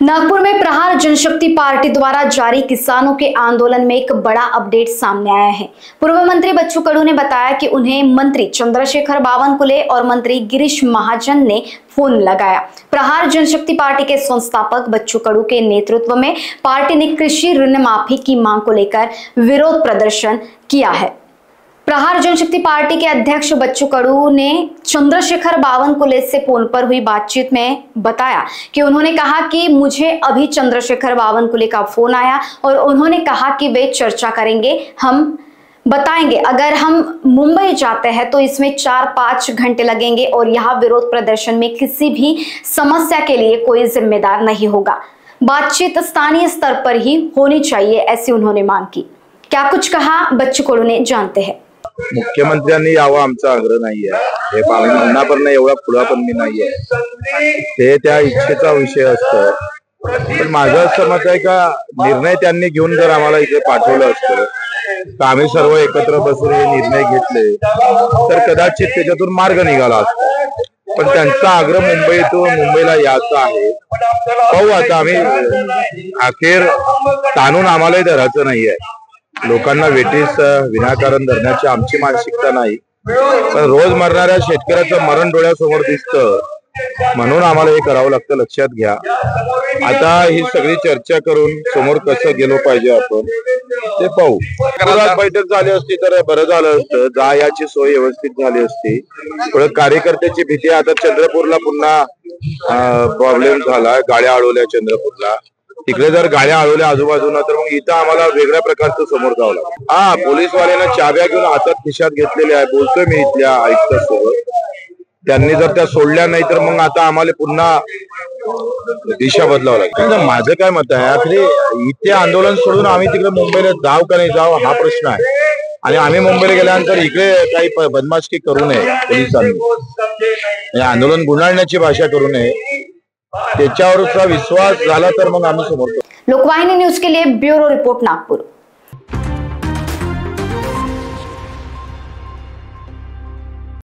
नागपुर में प्रहार जनशक्ति पार्टी द्वारा जारी किसानों के आंदोलन में एक बड़ा अपडेट सामने आया है। पूर्व मंत्री बच्चू कडू ने बताया कि उन्हें मंत्री चंद्रशेखर बावनकुले और मंत्री गिरीश महाजन ने फोन लगाया। प्रहार जनशक्ति पार्टी के संस्थापक बच्चू कडू के नेतृत्व में पार्टी ने कृषि ऋण माफी की मांग को लेकर विरोध प्रदर्शन किया है। प्रहार जनशक्ति पार्टी के अध्यक्ष बच्चू कडू ने चंद्रशेखर बावनकुले से फोन पर हुई बातचीत में बताया कि उन्होंने कहा कि मुझे अभी चंद्रशेखर बावनकुले का फोन आया और उन्होंने कहा कि वे चर्चा करेंगे, हम बताएंगे। अगर हम मुंबई जाते हैं तो इसमें 4-5 घंटे लगेंगे और यहाँ विरोध प्रदर्शन में किसी भी समस्या के लिए कोई जिम्मेदार नहीं होगा। बातचीत स्थानीय स्तर पर ही होनी चाहिए, ऐसी उन्होंने मांग की। क्या कुछ कहा बच्चू कडू ने, जानते हैं। मुख्यमंत्र्यांनी यावं आमचा आग्रह नाहीये, हे म्हणण्यापर्यंत एवढा पुढा पण मी नाहीये, ते त्या इच्छेचा विषय असतो। पण माझं असं मत आहे का निर्णय त्यांनी घेऊन जर आम्हाला इथे पाठवलं असतं तर आम्ही सर्व एकत्र बसून हे निर्णय घेतले तर कदाचित त्याच्यातून मार्ग निघाला असता। पण त्यांचा आग्रह मुंबईला यायचा आहे। पाहू आता, आम्ही अखेर ताणून आम्हालाही धरायचं नाहीये। लोकांना वेटीस विनाकारण धरण्याची आमची मानसिकता नाही, पण रोज मरणाऱ्या शेतकऱ्याचं मरण डोळ्यासमोर दिसतं म्हणून आम्हाला हे करावं लागतं, लक्षात घ्या। आता ही सगळी चर्चा करून समोर कसं गेलो पाहिजे आपण ते पाहू। घरात बैठक झाली असती तर बरं झालं असतं, जा याची सोय व्यवस्थित झाली असती। थोडं कार्यकर्त्याची भीती, आता चंद्रपूरला पुन्हा प्रॉब्लेम झाला, गाड्या अडवल्या चंद्रपूरला। तिकडे जर गाड्या अडवल्या आजूबाजूला तर मग इथं आम्हाला वेगळ्या प्रकारचं समोर जावं लागतं। पोलीसवाल्यांना चाव्या घेऊन हातात खिशात घेतलेल्या आहे, बोलतोय मी इथल्या आयुक्तासोबत। त्यांनी जर त्या सोडल्या नाही तर मग आता आम्हाला पुन्हा दिशा बदलावं लागेल। माझं काय मत आहे, आखरी इथे आंदोलन सोडून आम्ही तिकडे मुंबईला जाऊ का नाही जाऊ हा प्रश्न आहे। आणि आम्ही मुंबईला गेल्यानंतर इकडे काही बदमाशी करू नये पोलिसांनी, आंदोलन गुंडाळण्याची भाषा करू नये, त्याच्यावरचा विश्वास झाला तर मग आम्ही समोर। लोकवाहिनी न्यूज के लिए ब्यूरो रिपोर्ट, नागपुर।